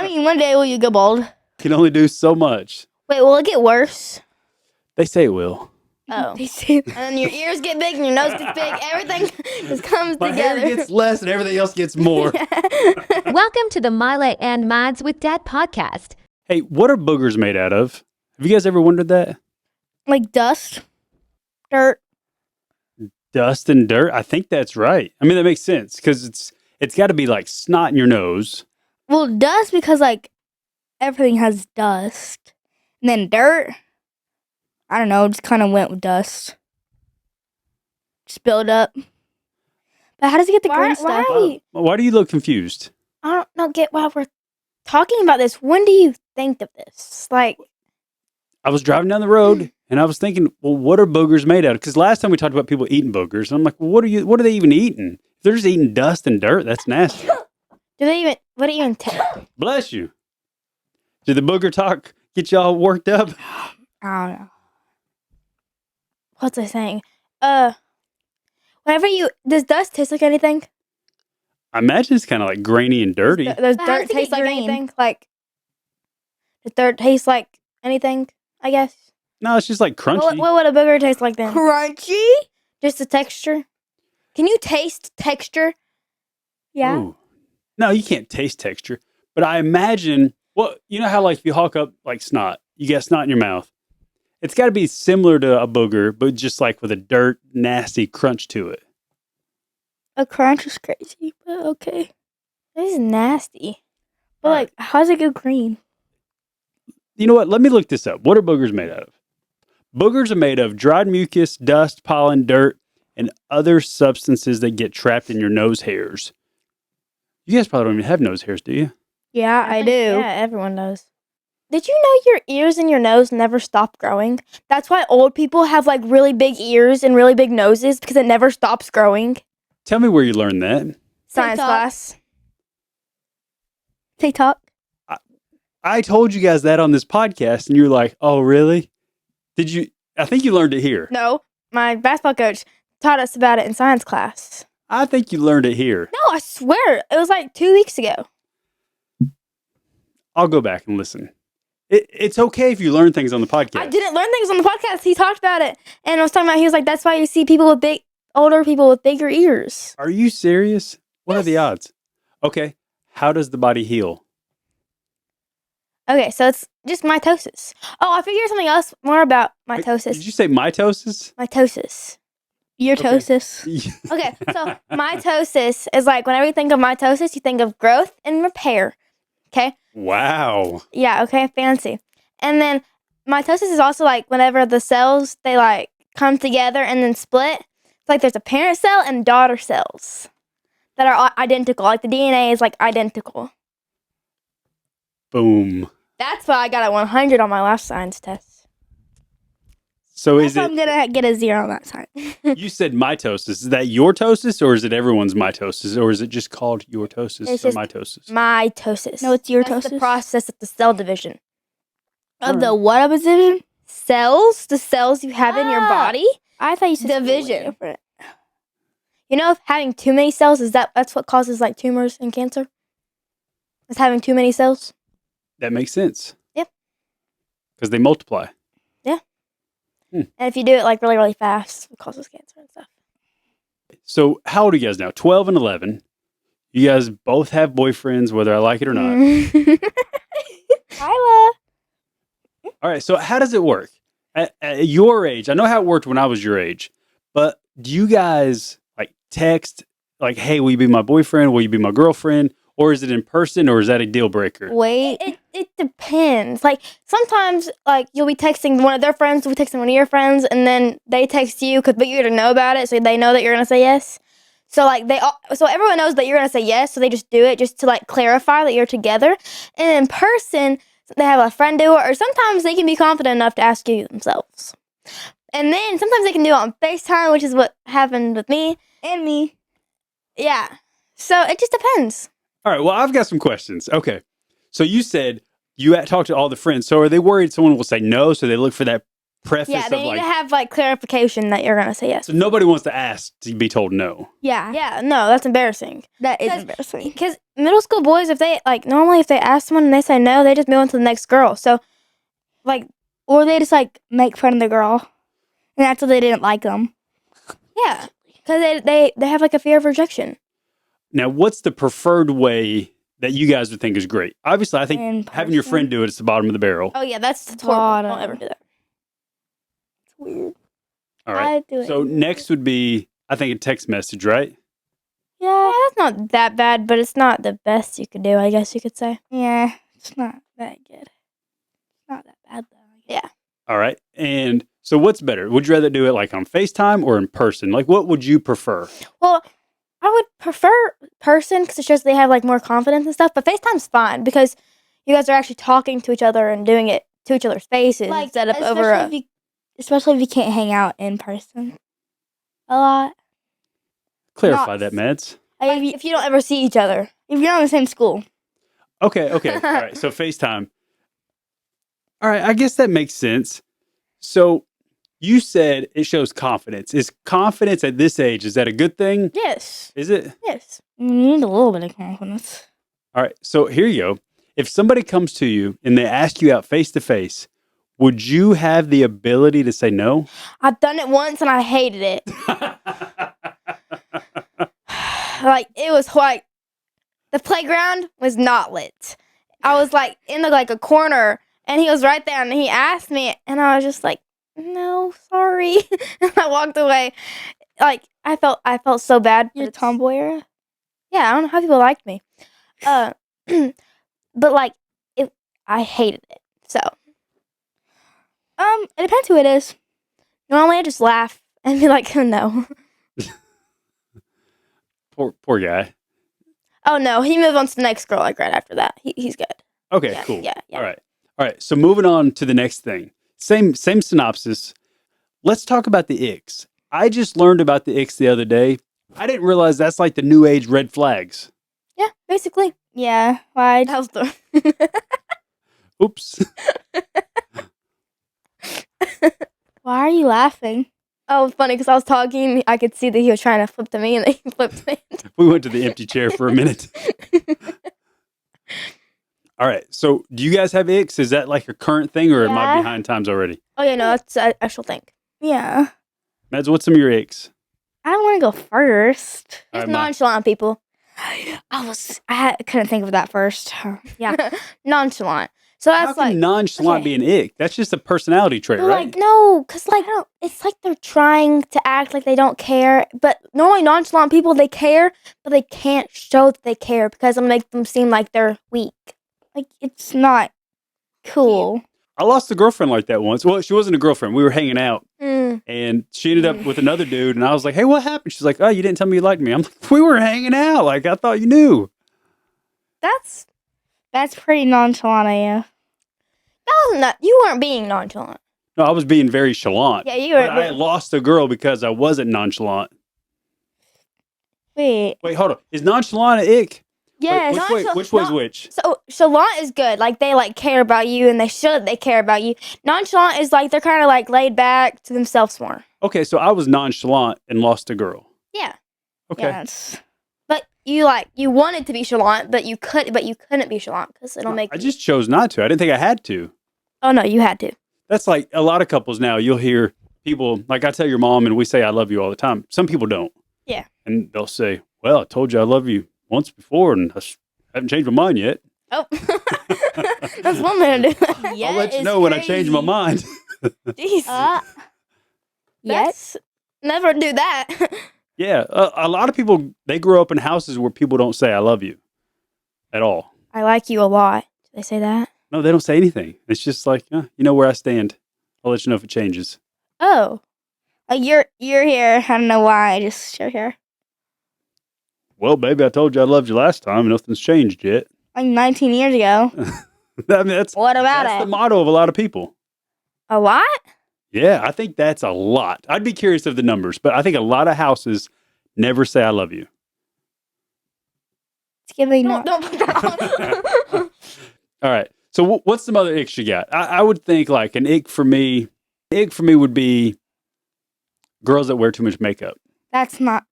I mean, one day will you go bald? Can only do so much. Wait, will it get worse? They say it will. Oh. And then your ears get big and your nose gets big. Everything just comes My together. hair gets less and everything else gets more. Welcome to the Myla and Madz with Dad podcast. Hey, what are boogers made out of? Have you guys ever wondered that? Like dust, dirt. Dust and dirt? I think that's right. I mean, that makes sense because it's got to be like snot in your nose. Well, dust because like everything has dust. And then dirt, I don't know, just kind of went with dust. Just build up. But how does it get the green stuff? Why do you look confused? I don't get why we're talking about this. When do you think of this? Like, I was driving down the road and I was thinking, well, what are boogers made out of? Because last time we talked about people eating boogers. And I'm like, well, what are they even eating? If they're just eating dust and dirt, that's nasty. what do you even take? Bless you. Did the booger talk get y'all worked up? I don't know. What's I saying? Does dust taste like anything? I imagine it's kind of like grainy and dirty. Does dirt taste like anything? Like, does dirt taste like anything, I guess? No, it's just like crunchy. What would a booger taste like then? Crunchy? Just the texture? Can you taste texture? Yeah. Ooh. No, you can't taste texture. But I imagine, well, you know how like if you hawk up like snot, you get snot in your mouth. It's got to be similar to a booger, but just like with a dirt, nasty crunch to it. A crunch is crazy, but okay. This is nasty. But like, how does it go green? You know what? Let me look this up. What are boogers made out of? Boogers are made of dried mucus, dust, pollen, dirt, and other substances that get trapped in your nose hairs. You guys probably don't even have nose hairs, do you? Yeah, I do. Yeah, everyone does. Did you know your ears and your nose never stop growing? That's why old people have like really big ears and really big noses because it never stops growing. Tell me where you learned that. Science class. TikTok. I told you guys that on this podcast, and you're like, oh, really? Did you? I think you learned it here. No, my basketball coach taught us about it in science class. I think you learned it here. No, I swear. It was like 2 weeks ago. I'll go back and listen. It's okay if you learn things on the podcast. I didn't learn things on the podcast. He talked about it. And I was talking about, he was like, that's why you see older people with bigger ears. Are you serious? What are the odds? Okay. How does the body heal? Okay, so it's just mitosis. Oh, I figured something else more about mitosis. Wait, did you say mitosis? Mitosis. Eartosis. Okay, so mitosis is like, whenever you think of mitosis, you think of growth and repair. Okay? Wow. Yeah, okay, fancy. And then mitosis is also like whenever the cells, they like come together and then split. It's like there's a parent cell and daughter cells that are identical. Like the DNA is like identical. Boom. That's why I got a 100 on my last science test. So is it? I'm gonna get a 0 on that science. You said mitosis. Is that yourtosis or is it everyone's mitosis? Or is it just called yourtosis or mitosis? Mitosis. No, it's yourtosis. That's the process of the cell division. Of the what division? Cells. The cells you have in your body. I thought you said division. You know, if having too many cells that's what causes like tumors and cancer? Is having too many cells? That makes sense. Yep. Because they multiply. Yeah. And if you do it like really, really fast, it causes cancer and stuff. So how old are you guys now? 12 and 11. You guys both have boyfriends, whether I like it or not. Myla. All right. So how does it work? At your age, I know how it worked when I was your age, but do you guys like text like, hey, will you be my boyfriend? Will you be my girlfriend? Or is it in person, or is that a deal breaker? Wait, it depends. Like sometimes, like you'll be texting one of their friends, will be texting one of your friends, and then they text you but you already know about it, so they know that you're gonna say yes. So like so everyone knows that you're gonna say yes, so they just do it just to like clarify that you're together. And in person, they have a friend do it, or sometimes they can be confident enough to ask you themselves. And then sometimes they can do it on FaceTime, which is what happened with me and me. Yeah. So it just depends. All right. Well, I've got some questions. Okay. So you said you talked to all the friends. So are they worried someone will say no? So they look for that preface Yeah, they need to have like clarification that you're going to say yes. So nobody wants to ask to be told no. Yeah. Yeah. No, that's embarrassing. That is embarrassing. Because middle school boys, if they like normally if they ask someone and they say no, they just move on to the next girl. So, like, Or they just like make fun of the girl, and that's why they didn't like them. yeah, because they have like a fear of rejection. Now, what's the preferred way that you guys would think is great? Obviously, I think In having your person? friend do it is the bottom of the barrel. Oh yeah, that's horrible. Bottom. Don't ever do that. It's weird. All right. I do it. So next would be, I think, a text message, right? Yeah, that's not that bad, but it's not the best you could do. I guess you could say. Yeah, it's not that good. Not that bad though. Yeah. All right. And so what's better? Would you rather do it like on FaceTime or in person? Like, what would you prefer? Well, I would prefer person because it shows they have like more confidence and stuff. But FaceTime's fine because you guys are actually talking to each other and doing it to each other's faces instead of over a. Especially if you can't hang out in person a lot. Clarify Not- that, Mads. Like, if you don't ever see each other. If you're not in the same school. Okay. All right. So FaceTime. All right. I guess that makes sense. So you said it shows confidence. Is confidence at this age, is that a good thing? Yes. Is it? Yes. You need a little bit of confidence. All right. So here you go. If somebody comes to you and they ask you out face to face, would you have the ability to say no? I've done it once and I hated it. Like it was like the playground was not lit. I was like in like a corner and he was right there and he asked me and I was just like, no, sorry. And I walked away. Like I felt so bad. Your but it's- tomboy era? Yeah, I don't know how people liked me. But like I hated it. So It depends who it is. normally I just laugh and be like, no. Poor guy. Oh no, he moved on to the next girl like right after that. He's good. Okay, Yeah, cool. yeah. All right. So moving on to the next thing. Same synopsis. Let's talk about the icks. I just learned about the icks the other day. I didn't realize that's like the new age red flags. Yeah, basically. Yeah. Why? That was the Oops. Why are you laughing? Oh, funny because I was talking, I could see that he was trying to flip to me and then he flipped me. We went to the empty chair for a minute. All right. So do you guys have icks? Is that like a current thing or am I Yeah. behind times already? Oh yeah, no, that's an actual thing. Yeah. Mads, what's some of your icks? I don't want to go first. All Just right, Mike. nonchalant people. I couldn't think of that first. Yeah. Nonchalant. So How that's can like, nonchalant okay. be an ick? That's just a personality trait, but right? like no, because like it's like they're trying to act like they don't care. But normally nonchalant people they care, but they can't show that they care because it'll make them seem like they're weak. Like, it's not cool. I lost a girlfriend like that once. Well, she wasn't a girlfriend. We were hanging out and she ended up with another dude. And I was like, hey, what happened? She's like, oh, you didn't tell me you liked me. I'm like, we were hanging out. Like, I thought you knew. That's That's pretty nonchalant of you. that was not. You weren't being nonchalant. No, I was being very chalant. Yeah, you were. But I lost a girl because I wasn't nonchalant. Wait. Wait, hold on. Is nonchalant an ick? Yes. Which way's which? So chalant is good. Like they like care about you, and they care about you. Nonchalant is like they're kind of like laid back to themselves more. Okay, so I was nonchalant and lost a girl. Yeah, Okay. Yes. but you wanted to be chalant, but you couldn't be chalant because it'll make. I just chose not to. I didn't think I had to. Oh no, you had to. That's like a lot of couples now. You'll hear people, like I tell your mom and we say I love you all the time. Some people don't. Yeah. And they'll say, well, I told you I love you once before and haven't changed my mind yet. Oh, that's one way to do that. Yeah, I'll let you it's know when I change my crazy. mind. Jeez. Yes. Never do that. Yeah. A lot of people, they grow up in houses where people don't say I love you at all. I like you a lot. Do they say that? No, they don't say anything. It's just like, you know where I stand. I'll let you know if it changes. Oh, You're here. I don't know why. You're here. Well, baby, I told you I loved you last time. Nothing's changed yet. Like 19 years ago. I mean, that's what about the it? motto of a lot of people. A lot? Yeah, I think that's a lot. I'd be curious of the numbers, but I think a lot of houses never say I love you. It's giving Don't put that on. All right. So what's some other icks you got? I would think like an ick for me would be girls that wear too much makeup. That's not.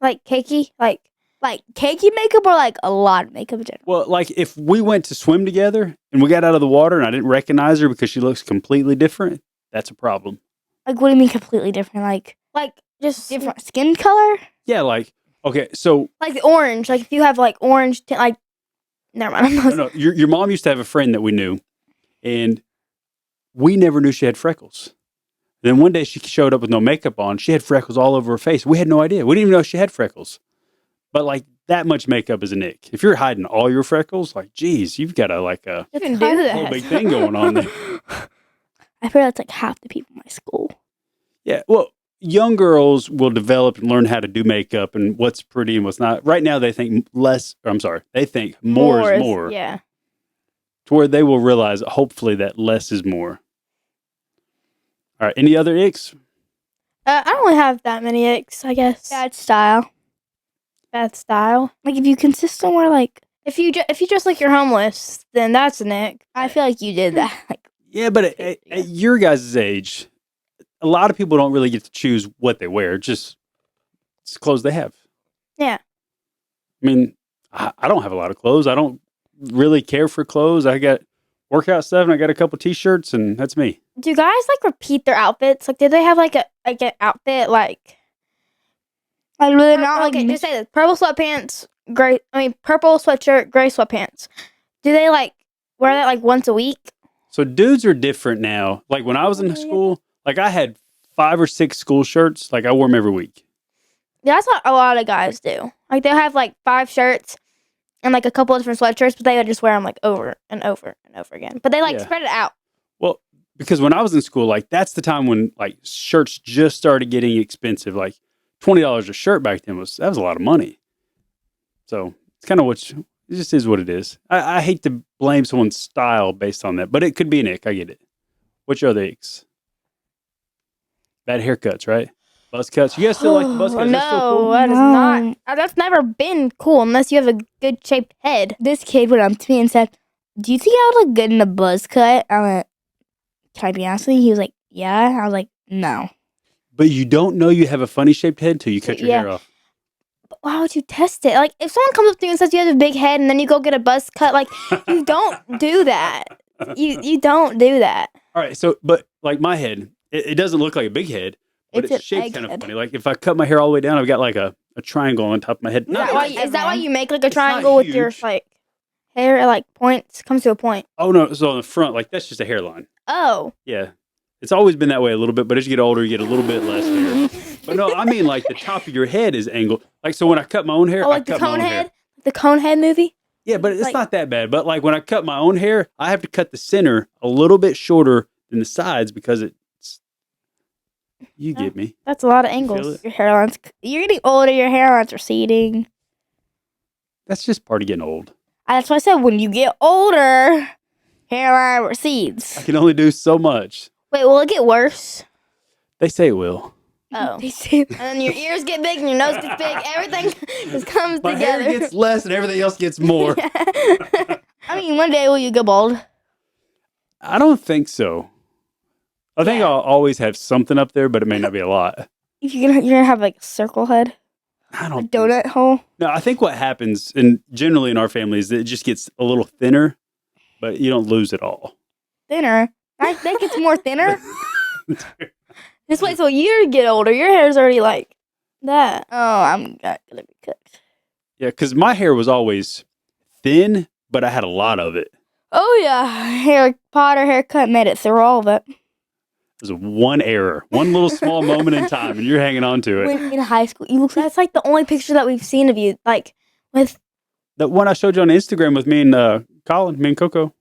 Like cakey, like Like cakey makeup or like a lot of makeup in general? Well, like if we went to swim together and we got out of the water and I didn't recognize her because she looks completely different, that's a problem. Like what do you mean completely different? Like just Different skin color? Yeah, like, okay, so, like the orange. Like if you have like orange, like never mind. no, your mom used to have a friend that we knew, and we never knew she had freckles. Then one day she showed up with no makeup on. She had freckles all over her face. We had no idea. We didn't even know she had freckles. But like that much makeup is an ick. If you're hiding all your freckles, like, geez, you've got a You can do whole that. big thing going on there. I feel that's like half the people in my school. Yeah, well, young girls will develop and learn how to do makeup and what's pretty and what's not. Right now, they think they think more is more. Yeah. To where they will realize, hopefully, that less is more. All right, any other icks? I don't really have that many icks, I guess. Bad style. Bad style. Like if you consistent wear like, If you just like you're homeless, then that's an ick. I feel like you did that. Like, Yeah, but at your guys' age, a lot of people don't really get to choose what they wear. Just it's clothes they have. Yeah. I mean, I don't have a lot of clothes. I don't really care for clothes. I got workout stuff and I got a couple t-shirts and that's me. Do guys like repeat their outfits? Like, did they have like an outfit like? I really not like. Okay, just say this: purple sweatpants, purple sweatshirt, gray sweatpants. Do they like wear that like once a week? So dudes are different now. Like when I was in school, like I had 5 or 6 school shirts. Like I wore them every week. Yeah, that's what a lot of guys do. Like they'll have like 5 shirts and like a couple of different sweatshirts, but they would just wear them like over and over and over again. But they like Yeah. spread it out. Well, because when I was in school, like that's the time when like shirts just started getting expensive. Like $20 a shirt back then was a lot of money. So it's kind of it just is what it is. I hate to blame someone's style based on that, but it could be an ick. I get it. What's your other icks? Bad haircuts, right? Buzz cuts. You guys still like the buzz cuts? Is that still No, cool? that is No. not. That's never been cool unless you have a good shaped head. This kid went up to me and said, "Do you think I would look good in a buzz cut?" I went, "Can I be honest with you?" He was like, "Yeah." I was like, "No." But you don't know you have a funny shaped head till you cut your Yeah. hair off. But why would you test it? Like if someone comes up to you and says you have a big head and then you go get a buzz cut, like you don't do that. You don't do that. All right. So, but like my head, it doesn't look like a big head, but It's it's an shaped egg kind of head. funny. Like if I cut my hair all the way down, I've got like a triangle on top of my head. Is that, why, is that why you make like a It's not triangle with your huge. like hair like points? Comes to a point. Oh no! So on the front, like that's just a hairline. Oh. Yeah, it's always been that way a little bit, but as you get older, you get a little bit less hair. But no, I mean like the top of your head is angled. Like so, when I cut my own hair, Oh, like I the cut my own cone hair. head? The cone head movie? Yeah, but it's Like- not that bad. But like when I cut my own hair, I have to cut the center a little bit shorter than the sides because it's. You get me? That's a lot of feel angles. it? Your hairline's. You're getting older. Your hairline's receding. That's just part of getting old. That's why I said when you get older, hairline recedes. I can only do so much. Wait, will it get worse? They say it will. Oh. They say And then your ears get big and your nose gets big. Everything just comes My together. hair gets less and everything else gets more. I mean, one day will you go bald? I don't think so. I think Yeah. I'll always have something up there, but it may not be a lot. You're gonna have like a circle head, I a don't. donut hole. No, I think what happens, and generally in our family, is that it just gets a little thinner, but you don't lose it all. Thinner. I think it's more thinner. Just wait till you get older. Your hair's already like that. Oh, I'm not gonna be cooked. Yeah, because my hair was always thin, but I had a lot of it. Oh yeah, Harry Potter haircut made it through all of it. It was one error, one little small moment in time, and you're hanging on to it. When in high school, you look like That's like the only picture that we've seen of you. Like with The one I showed you on Instagram with me and Colin, me and Coco.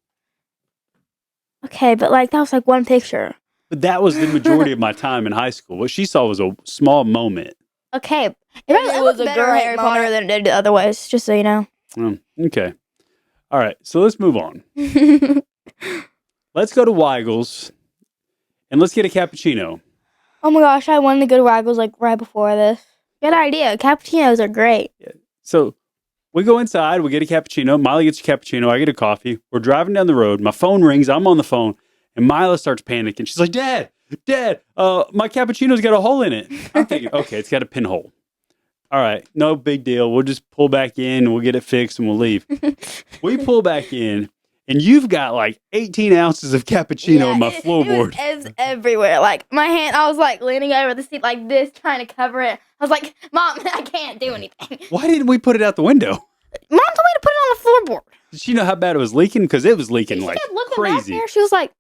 okay, but like that was like one picture. But that was the majority of my time in high school. What she saw was a small moment. Okay, it really was was a better great Harry Potter moment. than it did otherwise. Just so you know. Okay. All right. So let's move on. Let's go to Weigel's and let's get a cappuccino. oh my gosh, I wanted to go to Waggles like right before this. Good idea. Cappuccinos are great. So we go inside, we get a cappuccino. Myla gets a cappuccino. I get a coffee. We're driving down the road. My phone rings. I'm on the phone. And Myla starts panicking. She's like, Dad, my cappuccino's got a hole in it. I'm thinking, okay, it's got a pinhole. all right, no big deal. We'll just pull back in, we'll get it fixed, and we'll leave. We pull back in, and you've got like 18 ounces of cappuccino on my floorboard. It was everywhere. Like my hand, I was like leaning over the seat like this, trying to cover it. I was like, Mom, I can't do anything. Why didn't we put it out the window? Mom told me to put it on the floorboard. Did she know how bad it was leaking? Because it was leaking She like kept looking back crazy. there. She was like,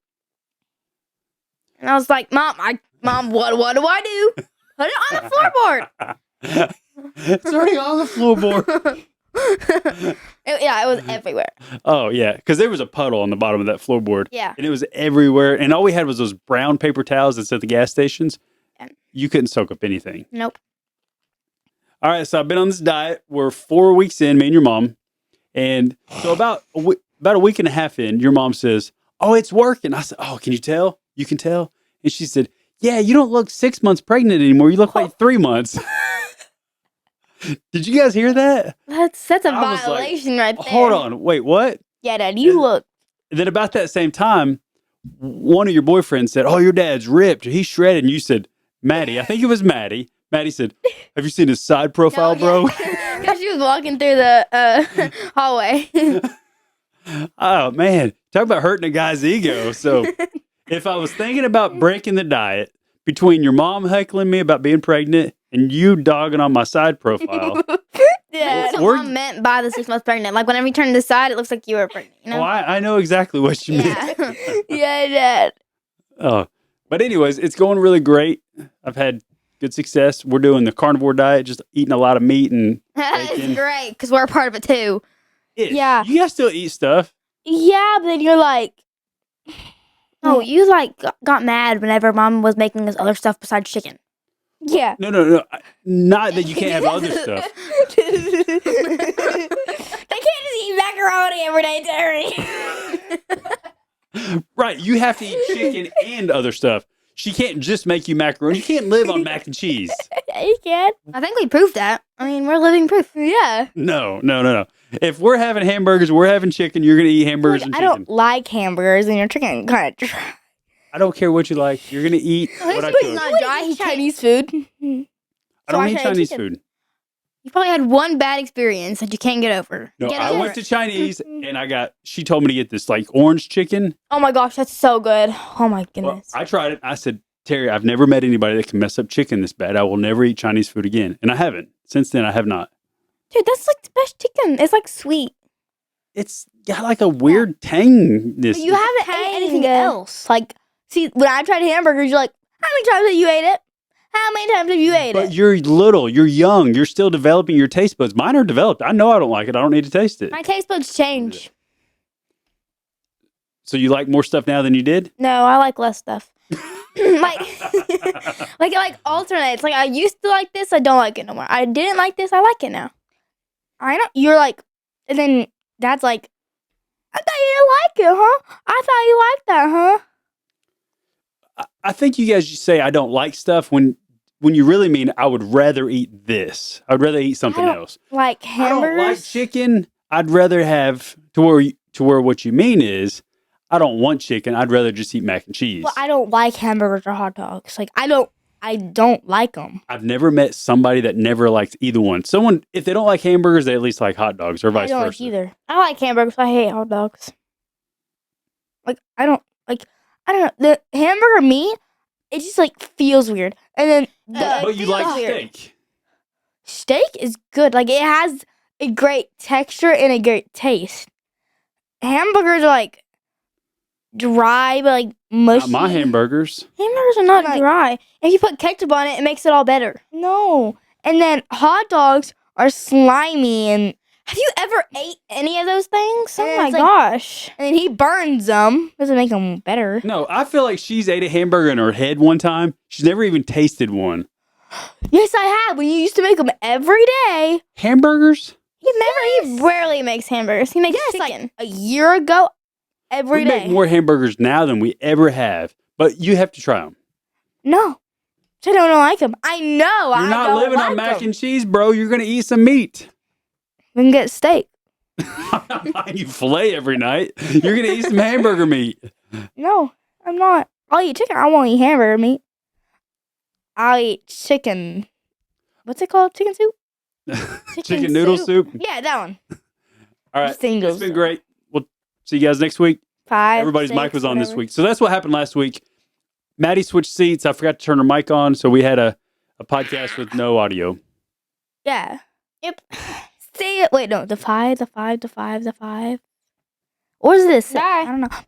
and I was like, Mom, what do I do? Put it on the floorboard. It's already on the floorboard. It was everywhere. Oh, yeah, because there was a puddle on the bottom of that floorboard. Yeah. And it was everywhere. And all we had was those brown paper towels that's at the gas stations. Yeah. You couldn't soak up anything. Nope. All right, so I've been on this diet. We're 4 weeks in, me and your mom. And so about a week and a half in, your mom says, oh, it's working. I said, oh, can you tell? You can tell? And she said, yeah, you don't look 6 months pregnant anymore. You look like 3 months. Did you guys hear that? That's a I was like, violation right there. Hold on. Wait, what? Yeah, Dad, you look. And then about that same time, one of your boyfriends said, oh, your dad's ripped. He's shredded. And you said, Maddie, I think it was Maddie. Maddie said, have you seen his side profile, bro? Because she was walking through the hallway. Oh, man. Talk about hurting a guy's ego. So if I was thinking about breaking the diet between your mom heckling me about being pregnant and you dogging on my side profile. Yeah, that's what We're- Mom meant by the 6 months pregnant. Like whenever you turn to the side, it looks like you were pregnant. You know? Oh, I know exactly what you meant. Yeah. Yeah, Dad. Oh, but anyways, it's going really great. I've had good success. We're doing the carnivore diet, just eating a lot of meat and It's bacon. great because we're a part of it too. Yeah. You guys still eat stuff. Yeah, but then you're like, Oh, you like got mad whenever Mom was making this other stuff besides chicken. yeah. No. Not that you can't have other stuff. They can't just eat macaroni every day, Terry. Right. You have to eat chicken and other stuff. She can't just make you macaroni. You can't live on mac and cheese. Yeah, you can. I think we proved that. I mean, we're living proof. Yeah. No. If we're having hamburgers, we're having chicken, you're going to eat hamburgers and I chicken. don't like hamburgers, and your chicken kind of dry. I don't care what you like. You're going to eat what I He's cook. not dry. He's Chinese food. I so don't I eat tried Chinese chicken. food. You probably had one bad experience that you can't get over. No, Get I over went it. to Chinese and she told me to get this like orange chicken. Oh my gosh, that's so good. Oh my Well, goodness. I tried it. I said, Terry, I've never met anybody that can mess up chicken this bad. I will never eat Chinese food again. And I haven't. Since then, I have not. Dude, that's like the best chicken. It's like sweet. It's got like a weird tangness. But you haven't ate anything Kinda. else. Like, see, when I tried hamburgers, you're like, how many times have you ate it? How many times have you ate But it? you're little. You're young. You're still developing your taste buds. Mine are developed. I know I don't like it. I don't need to taste it. My taste buds change. So you like more stuff now than you did? No, I like less stuff. like it like alternates. Like I used to like this, I don't like it no more. I didn't like this, I like it now. I know. You're like, and then Dad's like, I thought you didn't like it, huh? I thought you liked that, huh? I think you guys say I don't like stuff when you really mean I would rather eat this. I would rather eat something don't else. Like I don't like hamburgers. chicken. I'd rather have to where what you mean is I don't want chicken. I'd rather just eat mac and cheese. Well, I don't like hamburgers or hot dogs. Like, I don't like them. I've never met somebody that never likes either one. Someone, if they don't like hamburgers, they at least like hot dogs or I vice don't versa. like either. I like hamburgers, I hate hot dogs. Like, I don't know. The hamburger meat, it just like feels weird. And then But you like weird. steak. Steak is good. Like, it has a great texture and a great taste. Hamburgers are like dry, but like mushy. Not my hamburgers. Hamburgers are not Like- dry. If you put ketchup on it, it makes it all better. No. And then hot dogs are slimy, and Have you ever ate any of those things? Oh Yeah, my it's like- gosh. then he burns them. Doesn't make them better. No, I feel like she's ate a hamburger in her head one time. She's never even tasted one. Yes, I have. When you used to make them every day. Hamburgers? He rarely makes hamburgers. He makes Yes, chicken. like a year ago, every We day. make more hamburgers now than we ever have. But you have to try them. No. I don't like them. I know. You're I not don't living like on mac 'em. and cheese, bro. You're going to eat some meat. We can get steak. I'm not buying you filet every night. You're going to eat some hamburger meat. No, I'm not. I'll eat chicken. I won't eat hamburger meat. I'll eat chicken. What's it called? Chicken soup? Chicken noodle soup. Yeah, that one. All right. Singles. It's been great. We'll see you guys next week. 5. Everybody's 6, mic was on this whatever. week. So that's what happened last week. Maddie switched seats. I forgot to turn her mic on. So we had a podcast with no audio. Yeah. Yep. Wait, no. The 5. Or is this? Bye. I don't know. Bye.